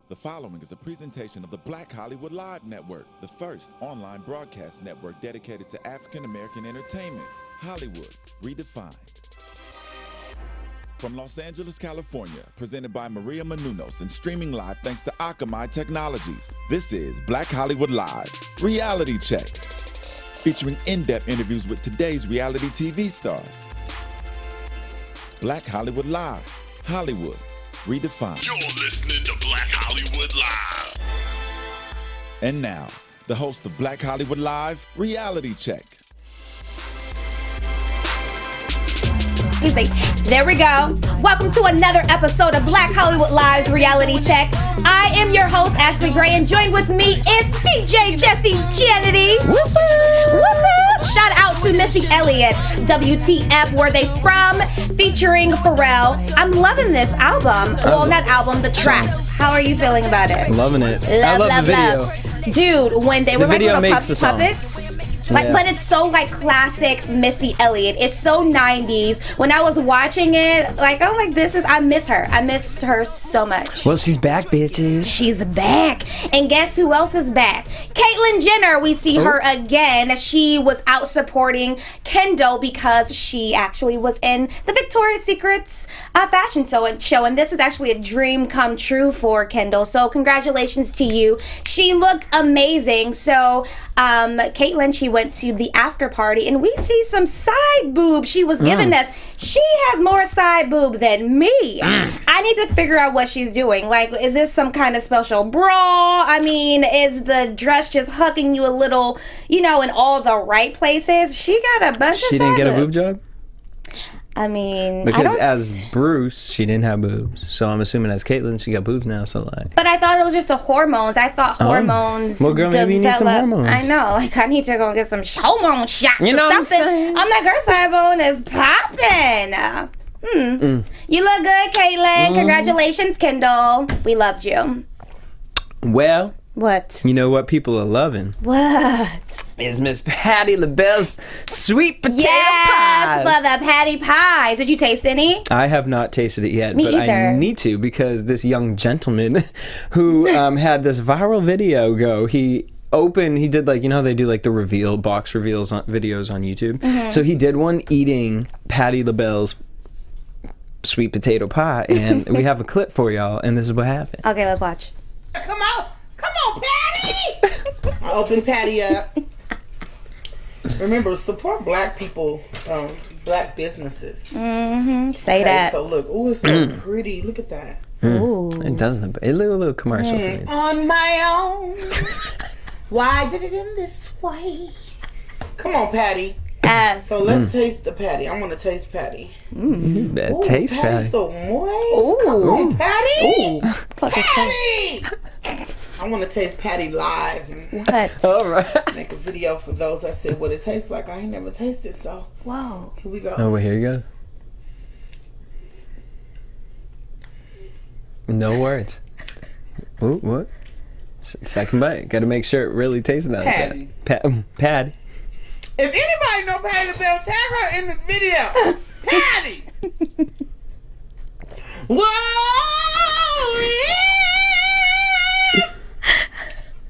The following is a presentation of the Black Hollywood Live Network, the first online broadcast network dedicated to African American entertainment. Hollywood Redefined. From Los Angeles, California, presented by Maria Menounos and streaming live thanks to Akamai Technologies, this is Black Hollywood Live, Reality Check, featuring in-depth interviews with today's reality TV stars. Black Hollywood Live, Hollywood Redefined. You're listening to Black Hollywood Live. And now, the host of Black Hollywood Live, Reality Check. There we go. Welcome to another episode of Black Hollywood Live's Reality Check. I am your host, Ashley Gray, and joined with me is DJ Jesse Jannety. What's up? What's up? Shout out to Missy Elliott, WTF, Where They From, featuring Pharrell. I'm loving this album. Well, not album, the track. How are you feeling about it? Loving it. I love the video. Dude, when they were like little puppets. Like, yeah. But it's so like classic Missy Elliott. It's so 90s. When I was watching it, like, I'm like, I miss her. I miss her so much. Well, she's back, bitches. She's back. And guess who else is back? Caitlyn Jenner. We see her again. She was out supporting Kendall because she actually was in the Victoria's Secret's fashion show. And this is actually a dream come true for Kendall. So congratulations to you. She looked amazing. So Caitlyn, she went to the after party and we see some side boob she was giving us. She has more side boob than me. I need to figure out what she's doing. Like, is this some kind of special bra? I mean, is the dress just hugging you a little, in all the right places? She got a bunch of She didn't get a boob job? I mean, because as Bruce, she didn't have boobs. So I'm assuming as Caitlyn, she got boobs now. So like, but I thought it was just the hormones. I thought hormones. Well, girl, maybe you need some hormones. I know. Like, I need to go get some hormone shots. You know or something. What I'm saying? I'm like, her side bone is popping. You look good, Caitlyn. Congratulations, Kendall. We loved you. Well, what? You know what people are loving? What? Is Miss Patti LaBelle's sweet potato pies. Yes, for the Patti pies. Did you taste any? I have not tasted it yet, Me but either. I need to because this young gentleman who had this viral video go, he did like, they do like the box reveals videos on YouTube. So he did one eating Patti LaBelle's sweet potato pie, and we have a clip for y'all, and this is what happened. Okay, let's watch. Come on, Patti! I opened Patti up. Remember, support black people, black businesses. Say that. So look, it's so pretty. Look at that. Ooh. It doesn't. It looked a little commercial for me. On my own. Why did it in this way? Come on, Patti. So let's taste the Patti. I'm gonna taste Patti. You better taste Patti. Patty's so moist. Come on, Patti. Patti. I want to taste Patti live. And What? All right. make a video for those that said what it tastes like. I ain't never tasted, so Whoa. here we go. Oh, well, here you go. No words. Ooh, what? Second bite. Got to make sure it really tastes like Patti. that. Patti. If anybody know Patti LaBelle, tag her in the video. Patti. Whoa! Yeah.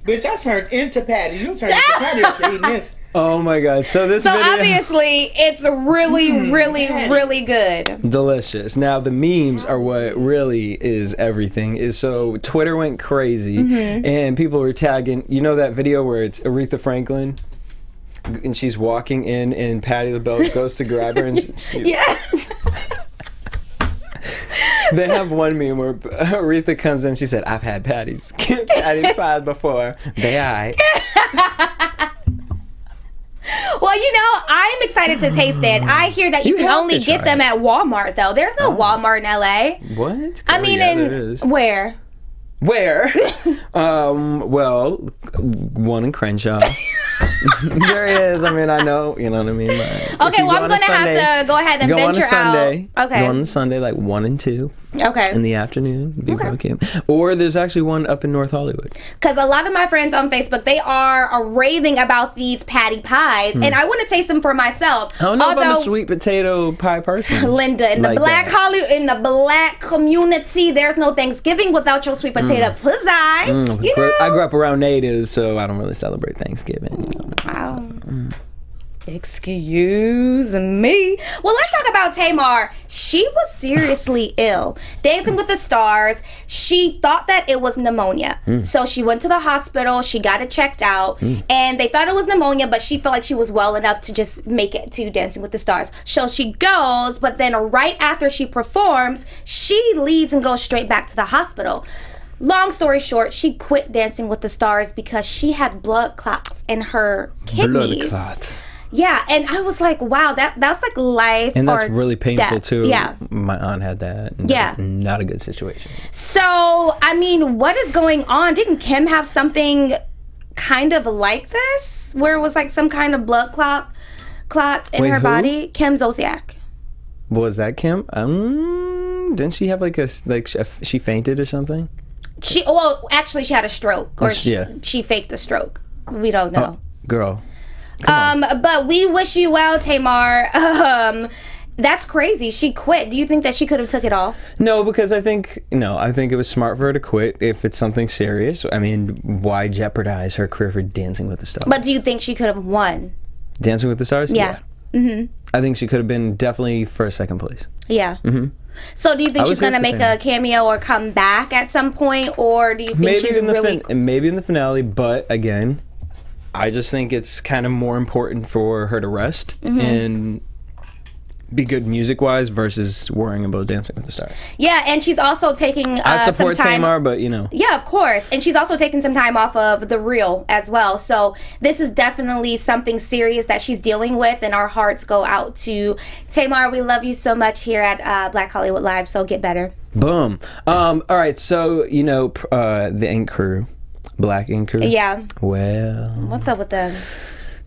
Bitch, I turned into Patti. You turned into Patti after eating this. Oh my God! So this video, Obviously, it's really, really good. delicious. Now the memes are what really is everything. Is so Twitter went crazy, and people were tagging. You know that video where it's Aretha Franklin, and she's walking in, and Patti LaBelle goes to grab her, and Yeah. They have one meme where Aretha comes in. She said, "I've had Patty's pies before. They aight." Well, I'm excited to taste it. I hear that you can have only to get try them it. at Walmart, though. There's no Walmart in LA. What? I mean, yeah, there is. where? Where? Well, one in Crenshaw. There is. I mean, I know. You know what I mean? Like, okay, well, I'm going to have to go ahead and venture out. Okay. Go on a Sunday, like 1 and 2. Okay. In the afternoon. Okay. Or there's actually one up in North Hollywood. Because a lot of my friends on Facebook, they are raving about these Patti pies. And I want to taste them for myself. I don't know if I'm a sweet potato pie person. Linda, in the black Hollywood, in the black community, there's no Thanksgiving without your sweet potato pussy. You know? I grew up around natives, so I don't really celebrate Thanksgiving. You know? Wow. Excuse me. Well, let's talk about Tamar. She was seriously ill. Dancing with the Stars, she thought that it was pneumonia. So she went to the hospital, she got it checked out, and they thought it was pneumonia, but she felt like she was well enough to just make it to Dancing with the Stars. So she goes, but then right after she performs, she leaves and goes straight back to the hospital. Long story short, she quit Dancing with the Stars because she had blood clots in her kidneys. Blood clots. Yeah, and I was like, wow, that's like life and that's or really painful death. too. Yeah. My aunt had that. And yeah. That's not a good situation. So, I mean, what is going on? Didn't Kim have something kind of like this? Where it was like some kind of blood clots in her body? Kim Zolciak. Was that Kim? Didn't she have she fainted or something? Actually she had a stroke. Or she faked a stroke. We don't know. Oh, girl. But we wish you well, Tamar. That's crazy. She quit. Do you think that she could have took it all? No, because I think it was smart for her to quit if it's something serious. I mean, why jeopardize her career for Dancing with the Stars? But do you think she could have won? Dancing with the Stars? Yeah. Mm-hmm. I think she could have been definitely first, second place. Yeah. Mm-hmm. So do you think she's going to make a cameo or come back at some point? Or do you think she's really... Maybe in the finale, but again... I just think it's kind of more important for her to rest and be good music-wise versus worrying about Dancing with the Stars. Yeah, and she's also taking I support some time. Tamar, but Yeah, of course. And she's also taking some time off of the Reel as well. So this is definitely something serious that she's dealing with, and our hearts go out to Tamar. We love you so much here at Black Hollywood Live, so get better. Boom. All right, so, the Ink Crew. Black Ink Crew? Yeah. Well... What's up with them?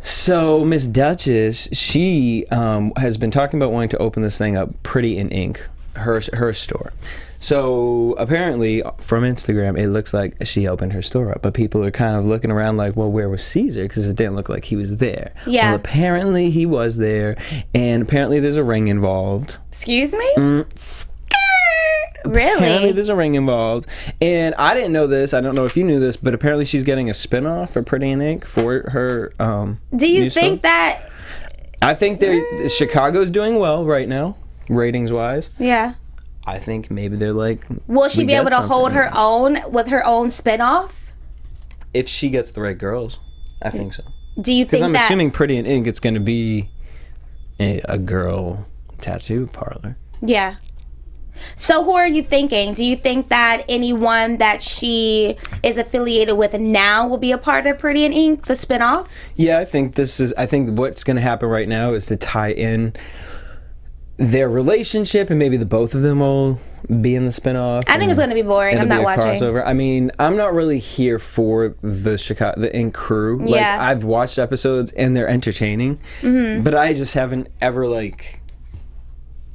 So, Miss Duchess, she has been talking about wanting to open this thing up, Pretty in Ink, her store. So, apparently, from Instagram, it looks like she opened her store up. But people are kind of looking around like, well, where was Caesar? Because it didn't look like he was there. Yeah. Well, apparently, he was there. And apparently, there's a ring involved. Excuse me? Really? Apparently there's a ring involved. And I didn't know this. I don't know if you knew this, but apparently she's getting a spinoff for Pretty in Ink for her Do you think that... I think Chicago's doing well right now, ratings-wise. Yeah. I think maybe they're like... Will she be able to hold her own with her own spinoff? If she gets the right girls, I think so. Do you think that... Because I'm assuming Pretty in Ink, it's going to be a girl tattoo parlor. Yeah. So who are you thinking? Do you think that anyone that she is affiliated with now will be a part of Pretty in Ink, the spinoff? Yeah, I think what's going to happen right now is to tie in their relationship, and maybe the both of them will be in the spinoff. I think it's going to be boring. I'm not watching. Crossover. I mean, I'm not really here for the Ink Crew. Like, yeah. I've watched episodes and they're entertaining, but I just haven't ever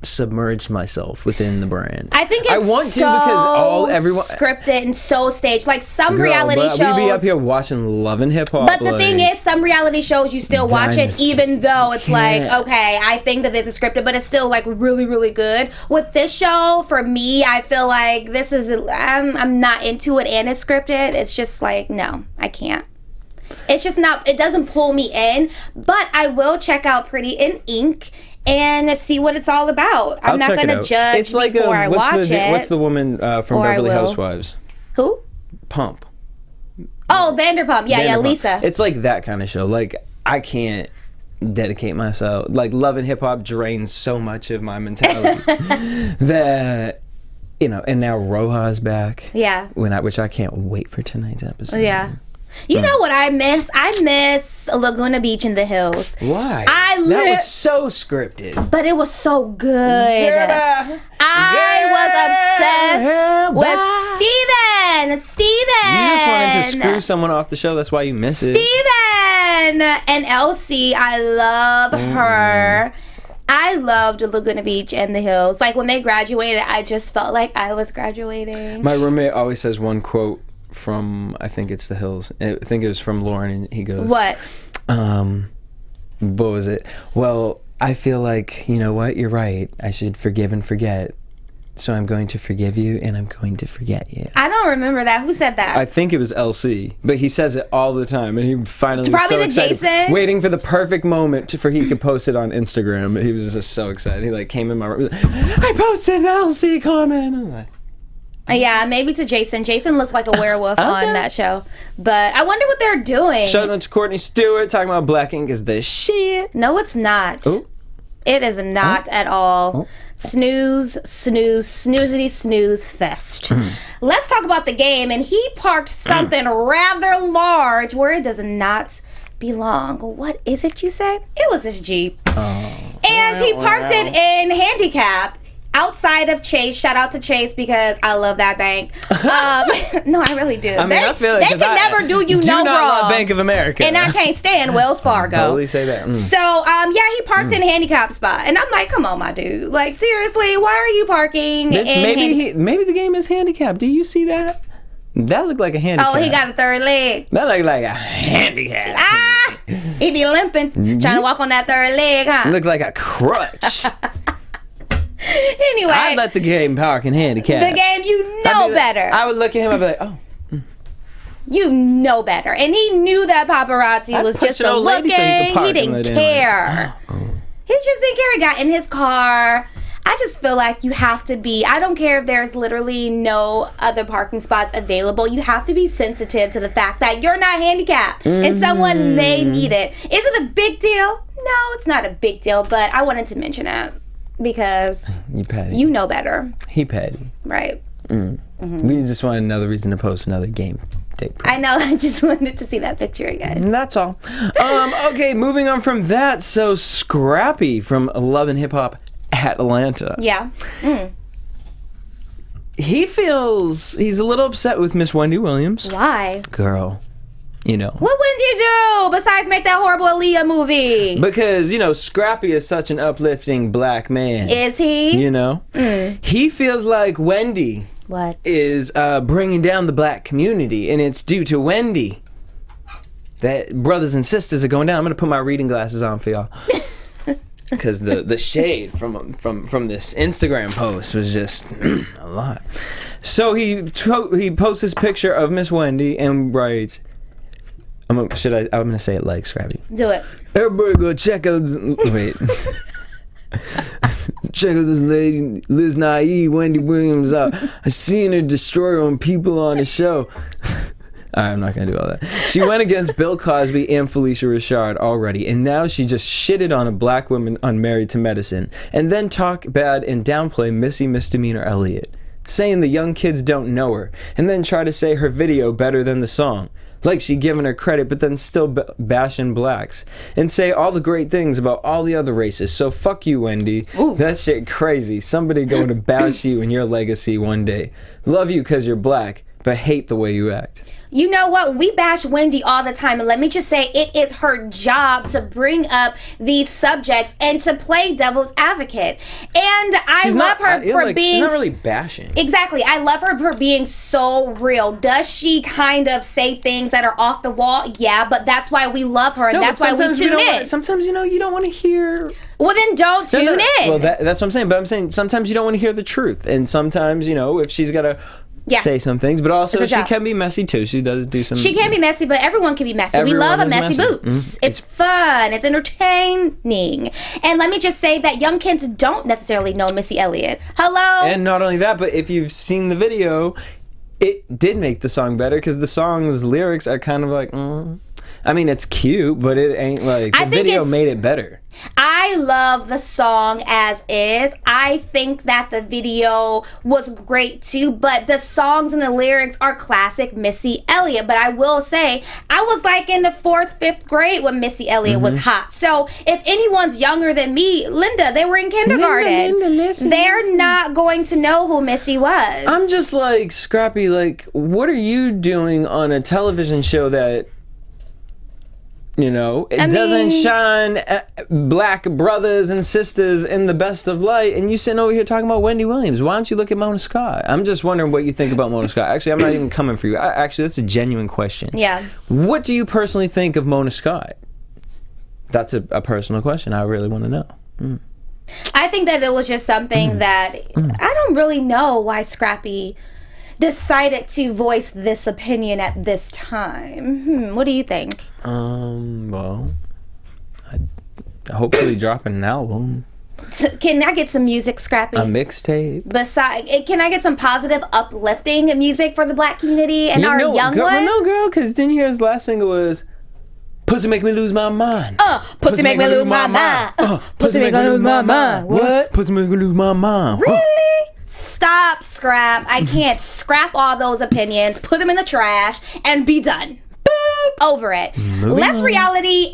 submerged myself within the brand. I think it's everyone scripted and so staged. Like some reality shows, we be up here watching Love and Hip Hop. But the thing is, some reality shows you still watch it, even though it's like, okay, I think that this is scripted, but it's still like really, really good. With this show, for me, I feel like this is I'm not into it, and it's scripted. It's just like, no, I can't. It's just not. It doesn't pull me in. But I will check out Pretty in Ink and see what it's all about. I'm not going to judge it's like before I watch it. What's the woman from Beverly Housewives? Who? Pump. Oh, Vanderpump. Yeah, Lisa. It's like that kind of show. Like, I can't dedicate myself. Like, Love and Hip Hop drains so much of my mentality that, and now Roja's back. Yeah. Which I can't wait for tonight's episode. Yeah. You know what I miss? I miss Laguna Beach in the Hills. Why? That was so scripted. But it was so good. I was obsessed with Steven. You just wanted to screw someone off the show. That's why you miss it. Steven! and LC, I love her. I loved Laguna Beach and the Hills. Like, when they graduated, I just felt like I was graduating. My roommate always says one quote from, I think it's the Hills. I think it was from Lauren, and he goes, what? What was it? Well, I feel like, you know what? You're right. I should forgive and forget. So I'm going to forgive you, and I'm going to forget you. I don't remember that. Who said that? I think it was LC, but he says it all the time, and he finally Probably was so to excited, Jason. waiting for the perfect moment for he could post it on Instagram. He was just so excited. He like came in my room. I posted an LC comment. I'm like, yeah, maybe to Jason. Jason looked like a werewolf on that show, but I wonder what they're doing. Shout out to Courtney Stewart talking about Black Ink is the shit. No, it's not. Ooh. It is not at all. Snooze, snoozity snooze fest. Let's talk about the game. And he parked something rather large where it does not belong. What is it, you say? It was his Jeep. And he parked it in handicap outside of Chase. Shout out to Chase because I love that bank. No, I really do. I mean, I feel like they can never do you no not wrong. love Bank of America. And I can't stand Wells Fargo. Totally say that. So, yeah, he parked in a handicap spot. And I'm like, come on, my dude. Like, seriously, why are you parking Bitch, in maybe the game is handicapped. Do you see that? That looked like a handicap. Oh, he got a third leg. That looked like a handicap. Ah! He be limping. Trying to walk on that third leg, huh? Looked like a crutch. Anyway. I'd let the game park in handicap. The game, you know better. I would look at him and be like, oh. You know better. And he knew that paparazzi was just a looking. He didn't care. He just didn't care. He got in his car. I just feel like you have to be, I don't care if there's literally no other parking spots available. You have to be sensitive to the fact that you're not handicapped and someone may need it. Is it a big deal? No, it's not a big deal, but I wanted to mention it because you know better. He petty. Right. We just wanted another reason to post another game day. I know. I just wanted to see that picture again. And that's all. Okay, moving on from that. So Scrappy from Love and Hip Hop Atlanta. Yeah. He's a little upset with Miss Wendy Williams. Why? Girl, you know. What Wendy do besides make that horrible Aaliyah movie? Because, you know, Scrappy is such an uplifting black man. Is he? You know? He feels like Wendy is bringing down the black community, and it's due to Wendy that brothers and sisters are going down. I'm going to put my reading glasses on for y'all. Because the shade from this Instagram post was just a lot. So he posts this picture of Miss Wendy and writes, I'm gonna say it like Scrappy. Do it. Everybody go check out check out this lady Liz Naive, Wendy Williams out. I seen her destroy on people on the show. All right, I'm not going to do all that. She went against Bill Cosby and Felicia Rashad already, and now she just shitted on a black woman on Married to Medicine, and then talk bad and downplay Missy Misdemeanor Elliott, saying the young kids don't know her, and then try to say her video better than the song. Like she giving her credit, but then still bashing blacks. And say all the great things about all the other races. So fuck you, Wendy. Ooh. That shit crazy. Somebody going to bash you and your legacy one day. Love you because you're black, but hate the way you act. You know what? We bash Wendy all the time, and let me just say it is her job to bring up these subjects and to play devil's advocate. And I love her for being... She's not really bashing. Exactly. I love her for being so real. Does she kind of say things that are off the wall? Yeah, but that's why we love her, and that's why we tune in. Sometimes, you don't want to hear... Well, then don't tune in. Well, that's what I'm saying. But I'm saying sometimes you don't want to hear the truth. And sometimes, if she's got to... say some things, but also she can be messy too. She does do some... She can be messy, but everyone can be messy. We love a messy boots. It's fun. It's entertaining. And let me just say that young kids don't necessarily know Missy Elliott. Hello? And not only that, but if you've seen the video, it did make the song better because the song's lyrics are kind of like... I mean, it's cute, but it ain't like... The video made it better. I love the song as is. I think that the video was great too, but the songs and the lyrics are classic Missy Elliott. But I will say, I was like in the 4th, 5th grade when Missy Elliott was hot. So if anyone's younger than me, Linda, they were in kindergarten. Listen, They're not going to know who Missy was. I'm just like, Scrappy, like, what are you doing on a television show that It doesn't shine black brothers and sisters in the best of light, and you sitting over here talking about Wendy Williams. Why don't you look at Mona Scott? I'm just wondering what you think about Mona Scott. Actually, I'm not even coming for you. Actually, that's a genuine question. Yeah. What do you personally think of Mona Scott? That's a personal question. I really want to know. I think that it was just something that I don't really know why Scrappy decided to voice this opinion at this time. What do you think? Well, hopefully dropping an album. Can I get some music, Scrappy? A mixtape. Can I get some positive, uplifting music for the black community and our young ones? No, girl, because didn't you hear his last single was "Pussy Make Me Lose My Mind"? Pussy make me lose my mind. Pussy make me lose my mind. What? Pussy make me lose my mind. Really? Stop, Scrap. I can't scrap all those opinions, put them in the trash, and be done. Boop, over it. Let's reality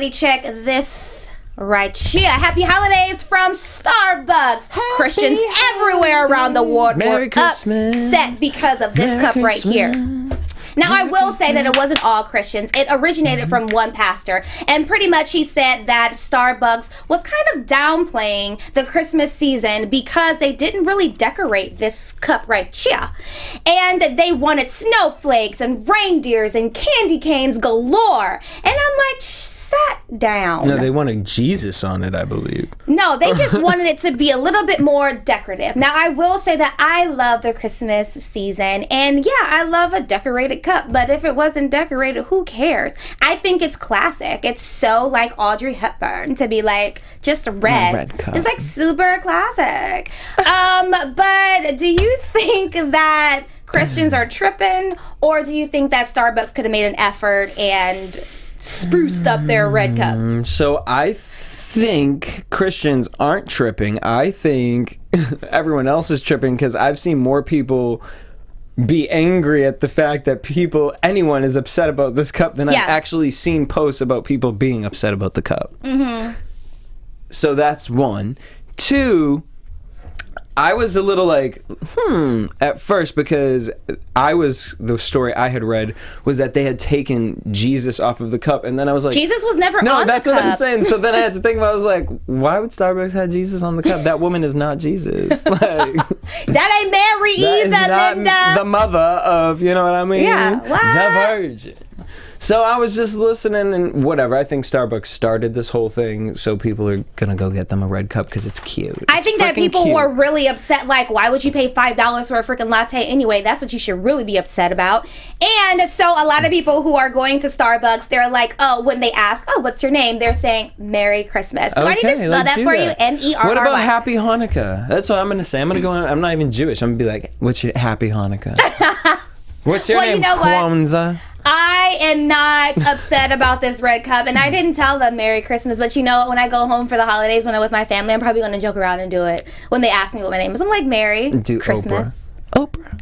check this right here. Happy holidays from Starbucks. Christians everywhere around the world were upset because of this cup right here. Now, I will say that it wasn't all Christians. It originated from one pastor, and pretty much he said that Starbucks was kind of downplaying the Christmas season because they didn't really decorate this cup right here. And they wanted snowflakes and reindeers and candy canes galore. And I'm like, sat down. No, they wanted Jesus on it, I believe. No, they just wanted it to be a little bit more decorative. Now, I will say that I love the Christmas season, and yeah, I love a decorated cup, but if it wasn't decorated, who cares? I think it's classic. It's so like Audrey Hepburn to be like just red cup. It's like super classic. But do you think that Christians are tripping, or do you think that Starbucks could have made an effort and spruced up their red cup? So I think Christians aren't tripping. I think everyone else is tripping because I've seen more people be angry at the fact that anyone is upset about this cup than I've actually seen posts about people being upset about the cup. So that's one. Two, I was a little like, at first, because the story I had read was that they had taken Jesus off of the cup, and then I was like, Jesus was never on the cup. No, that's what I'm saying. So then I had to think about, I was like, why would Starbucks have Jesus on the cup? That woman is not Jesus. Like, that ain't Mary either, Linda. The mother of, you know what I mean? Yeah, what? The Virgin. So I was just listening and whatever. I think Starbucks started this whole thing, so people are going to go get them a red cup because it's cute. I think that people were really upset, like, why would you pay $5 for a freaking latte anyway? That's what you should really be upset about. And so a lot of people who are going to Starbucks, they're like, when they ask, what's your name? They're saying, Merry Christmas. Do I need to spell that for you? M-E-R-R-Y. What about Happy Hanukkah? That's what I'm going to say. I'm going to go on. I'm not even Jewish. I'm going to be like, what's your Happy Hanukkah? What's your name? You know Kwanzaa? I am not upset about this red cup, and I didn't tell them Merry Christmas, but when I go home for the holidays, when I'm with my family, I'm probably going to joke around and do it when they ask me what my name is. I'm like, Merry Christmas. Oprah.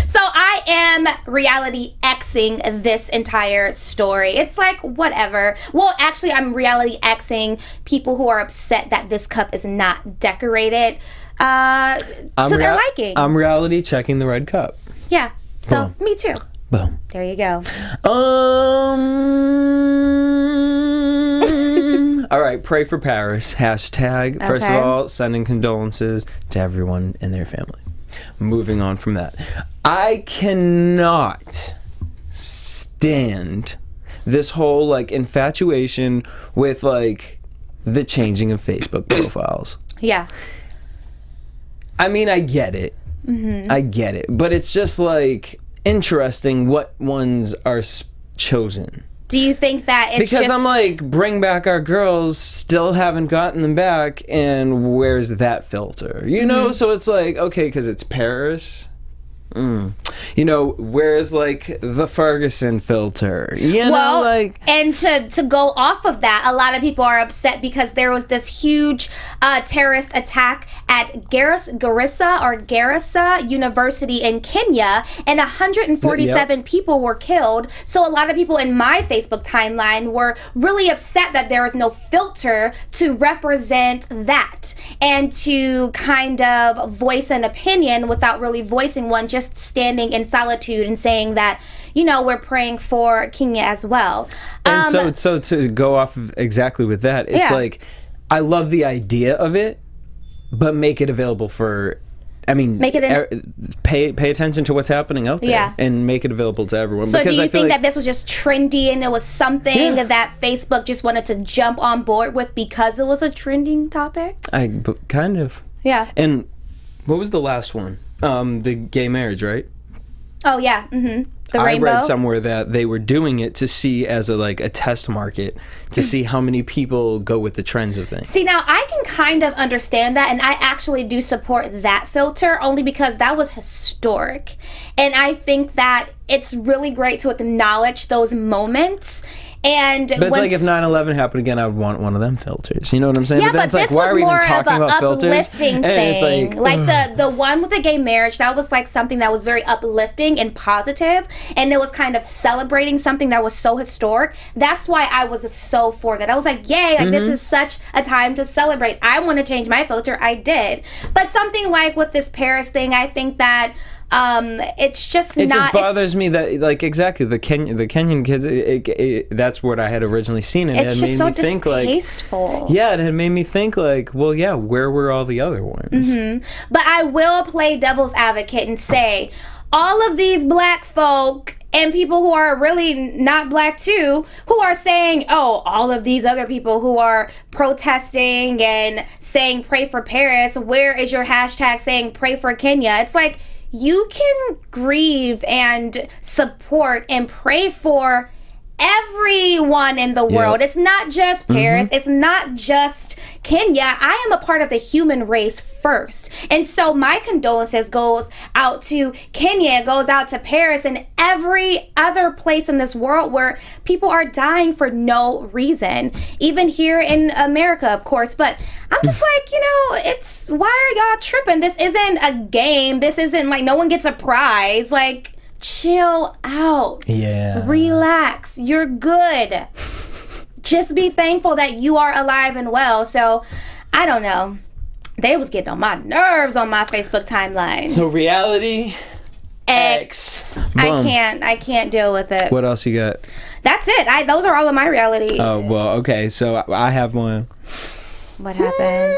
So I am reality Xing this entire story. It's like, whatever. Well, actually, I'm reality Xing people who are upset that this cup is not decorated to their liking. I'm reality checking the red cup. Yeah. So, Boom. Me too. Boom. There you go. All right, pray for Paris. Hashtag. Okay. First of all, sending condolences to everyone and their family. Moving on from that. I cannot stand this whole like infatuation with like the changing of Facebook profiles. Yeah. I mean, I get it. I get it. But it's just like interesting what ones are chosen. Do you think that it's because I'm like, bring back our girls, still haven't gotten them back, and where's that filter? You know? So it's like, okay, because it's Paris. You know, where's like the Ferguson filter? You know, like, and to go off of that, a lot of people are upset because there was this huge terrorist attack at Garissa University in Kenya, and 147 people were killed. So a lot of people in my Facebook timeline were really upset that there was no filter to represent that. and to kind of voice an opinion without really voicing one, just standing in solitude and saying that, you know, we're praying for Kenya as well. And so to go off of exactly with that, it's like, I love the idea of it, but make it available for, I mean, make it pay attention to what's happening out there and make it available to everyone. So because do you think like, that this was just trendy and it was something that Facebook just wanted to jump on board with because it was a trending topic? Kind of. Yeah. And what was the last one? The gay marriage, right? Oh, yeah. Mm-hmm. The rainbow. I read somewhere that they were doing it to see as a test market to see how many people go with the trends of things. See, now I can kind of understand that, and I actually do support that filter only because that was historic. And I think that it's really great to acknowledge those moments. And but it's like if 9/11 happened again, I would want one of them filters. You know what I'm saying? Yeah, but this was more of an uplifting thing. It's like the one with the gay marriage, that was like something that was very uplifting and positive, and it was kind of celebrating something that was so historic. That's why I was so for that. I was like, yay, like this is such a time to celebrate. I want to change my filter. I did. But something like with this Paris thing, I think that it's just it just bothers me that like exactly the Kenyan kids that's what I had originally seen, and it's it just made so me think distasteful. Like it had made me think like, well, yeah, where were all the other ones? But I will play devil's advocate and say all of these black folk and people who are really not black too, who are saying, oh, all of these other people who are protesting and saying pray for Paris, where is your hashtag saying pray for Kenya? It's like, you can grieve and support and pray for everyone in the world. It's not just Paris. It's not just Kenya. I am a part of the human race first. And so my condolences goes out to Kenya, it goes out to Paris and every other place in this world where people are dying for no reason. Even here in America, of course. But I'm just like, it's, why are y'all tripping? This isn't a game. This isn't like no one gets a prize. Like, chill out. Yeah. Relax. You're good. Just be thankful that you are alive and well. So, I don't know. They was getting on my nerves on my Facebook timeline. So reality X. I can't deal with it. What else you got? That's it. Those are all of my reality. Oh, well, okay. So I have one. What happened?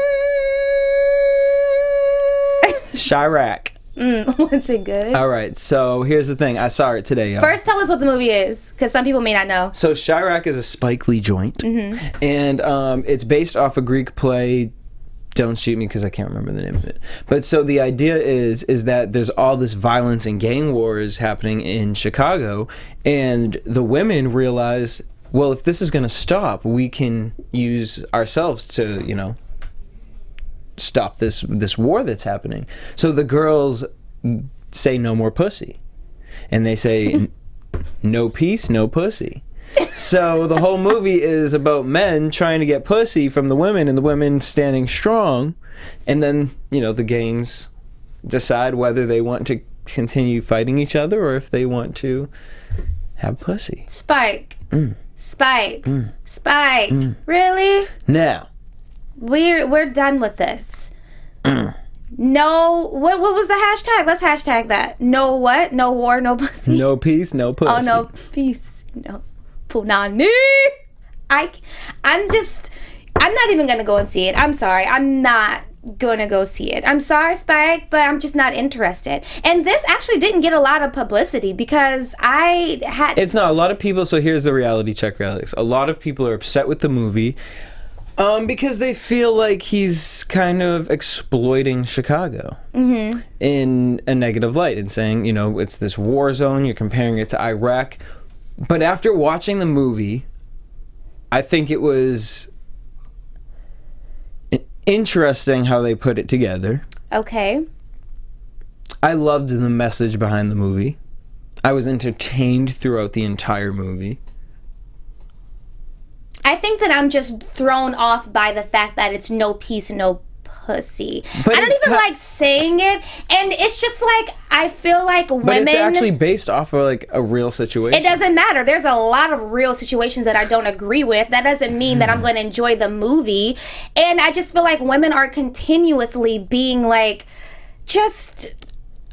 Chirac. Was it good? All right, so here's the thing. I saw it today, y'all. First, tell us what the movie is, because some people may not know. So Chirac is a Spike Lee joint, and it's based off a Greek play. Don't shoot me because I can't remember the name of it. But so the idea is that there's all this violence and gang wars happening in Chicago, and the women realize, well, if this is going to stop, we can use ourselves to, stop this war that's happening. So the girls say no more pussy, and they say no peace, no pussy. So the whole movie is about men trying to get pussy from the women and the women standing strong, and then the gangs decide whether they want to continue fighting each other or if they want to have pussy. Spike. Spike. Spike. Really? Now We're done with this. No, what was the hashtag? Let's hashtag that. No what? No war, no pussy. No peace, no pussy. Oh, no peace, no punani. I'm not even gonna go and see it. I'm sorry. I'm not gonna go see it. I'm sorry, Spike, but I'm just not interested. And this actually didn't get a lot of publicity because it's not a lot of people. So here's the reality check. A lot of people are upset with the movie. Because they feel like he's kind of exploiting Chicago in a negative light and saying, it's this war zone, you're comparing it to Iraq. But after watching the movie, I think it was interesting how they put it together. Okay. I loved the message behind the movie. I was entertained throughout the entire movie. I think that I'm just thrown off by the fact that it's no peace, no pussy. But I don't even like saying it, and it's just like I feel like women. But it's actually based off of like a real situation. It doesn't matter. There's a lot of real situations that I don't agree with. That doesn't mean that I'm going to enjoy the movie. And I just feel like women are continuously being like, just.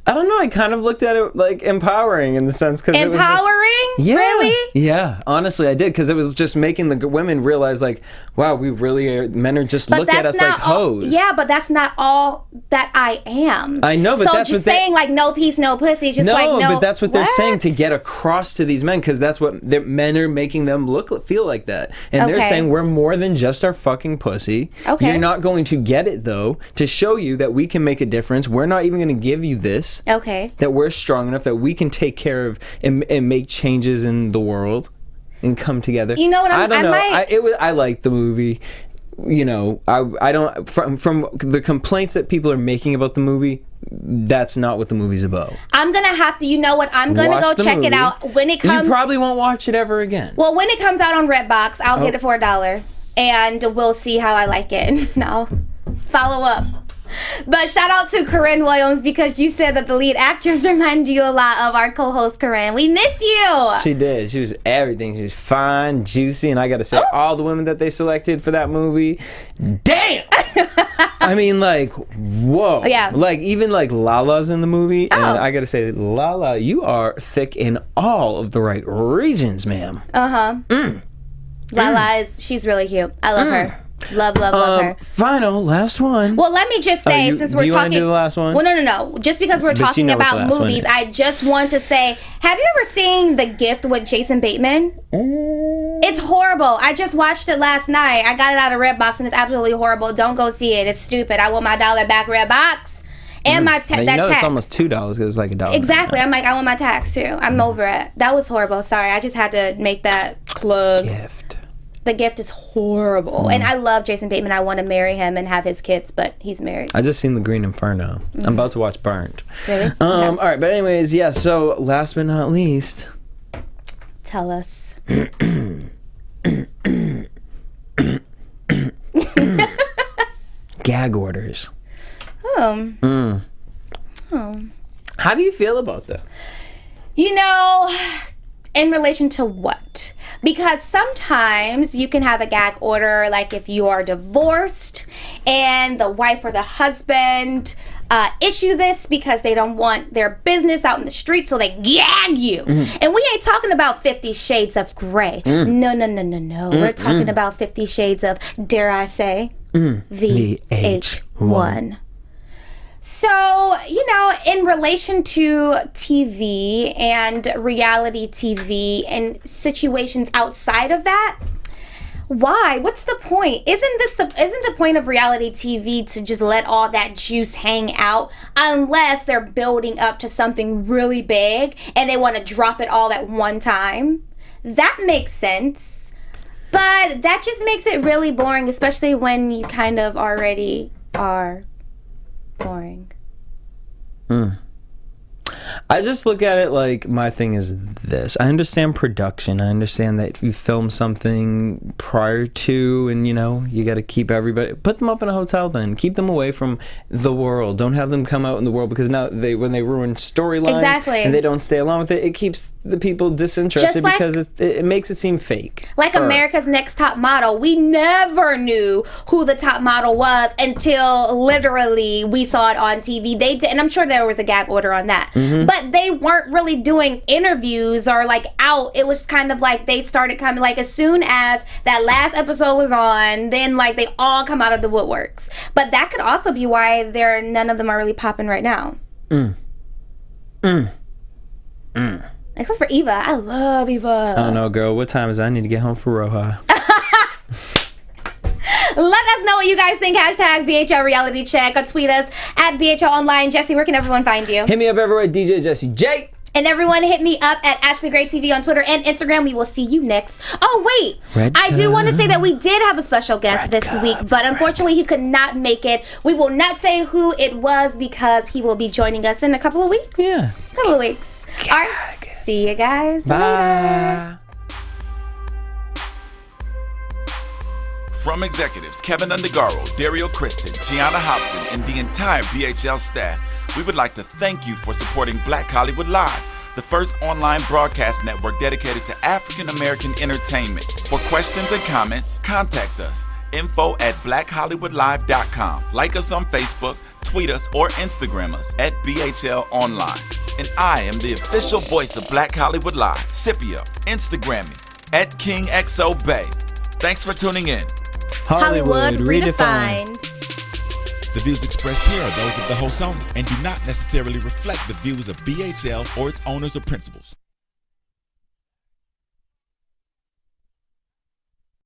I don't know. I kind of looked at it like empowering in the sense because empowering. Really? Yeah. Honestly, I did because it was just making the women realize like, wow, we really are. Men are just look at us like hoes. Yeah, but that's not all that I am. I know, but so that's just what saying like no peace, no pussy. Is just like no. But that's what they're saying to get across to these men because that's what men are making them feel like that, and they're saying we're more than just our fucking pussy. Okay. You're not going to get it though. To show you that we can make a difference, we're not even going to give you this. Okay. That we're strong enough that we can take care of and make changes in the world and come together. You know what? I don't know. I like the movie. You know, I don't from the complaints that people are making about the movie. That's not what the movie's about. I'm gonna have to. You know what? I'm gonna go check it out when it comes. You probably won't watch it ever again. Well, when it comes out on Redbox, I'll get it for $1, and we'll see how I like it. And I'll follow up. But shout out to Corinne Williams because you said that the lead actress reminded you a lot of our co-host Corinne. We miss you. She did. She was everything. She was fine, juicy, and I gotta say, all the women that they selected for that movie, damn. I mean, like, whoa. Yeah. Like, even like Lala's in the movie, and I gotta say, Lala, you are thick in all of the right regions, ma'am. Lala she's really cute. I love her. Love her. Final, last one. Well, let me just say, since we're talking... Do you want to do the last one? Well, no. Just because we're talking about movies, I just want to say, have you ever seen The Gift with Jason Bateman? It's horrible. I just watched it last night. I got it out of Redbox, and it's absolutely horrible. Don't go see it. It's stupid. I want my $1 back, Redbox. And my tax. It's almost $2 because it's like $1. Exactly. I'm like, I want my tax, too. I'm over it. That was horrible. Sorry. I just had to make that plug. Gift. The Gift is horrible. And I love Jason Bateman. I want to marry him and have his kids, but he's married. I just seen The Green Inferno. I'm about to watch Burnt. Really? Okay. All right, but anyways, yeah, so last but not least. Tell us. Gag orders. Oh. How do you feel about that? You know, in relation to what? Because sometimes you can have a gag order, like if you are divorced and the wife or the husband issue this because they don't want their business out in the street, so they gag you. And we ain't talking about 50 Shades of Grey. No. We're talking about 50 Shades of, dare I say, VH1. So, you know, in relation to TV and reality TV and situations outside of that, why? What's the point? Isn't the point of reality TV to just let all that juice hang out unless they're building up to something really big and they want to drop it all at one time? That makes sense. But that just makes it really boring, especially when you kind of already are boring. I just look at it like my thing is this. I understand production. I understand that if you film something prior to, and you know, you got to keep everybody, put them up in a hotel then. Keep them away from the world. Don't have them come out in the world because now when they ruin storylines and they don't stay along with it, it keeps the people disinterested because it makes it seem fake. Like America's Next Top Model. We never knew who the top model was until literally we saw it on TV. They did, and I'm sure there was a gag order on that. But they weren't really doing interviews or like out. It was kind of like they started coming like as soon as that last episode was on, then like they all come out of the woodworks. But that could also be why none of them are really popping right now. Except for Eva. I love Eva. I don't know, girl. What time is it? I need to get home for Roja. Let us know what you guys think. Hashtag BHL Reality Check. Or tweet us at BHL Online. Jesse, where can everyone find you? Hit me up everywhere, DJ Jesse J. And everyone hit me up at Ashley Gray TV on Twitter and Instagram. We will see you next. Oh, wait. I do want to say that we did have a special guest this week, but unfortunately he could not make it. We will not say who it was because he will be joining us in a couple of weeks. Yeah. A couple of weeks. All right. See you guys later. From executives Kevin Undergaro, Dario Kristen, Tiana Hobson, and the entire BHL staff, we would like to thank you for supporting Black Hollywood Live, the first online broadcast network dedicated to African American entertainment. For questions and comments, contact us. info@blackhollywoodlive.com. Like us on Facebook, tweet us, or Instagram us at BHL Online. And I am the official voice of Black Hollywood Live, Scipio. Instagram me at KingXOBay. Thanks for tuning in. Hollywood Redefined. The views expressed here are those of the host only and do not necessarily reflect the views of BHL or its owners or principals.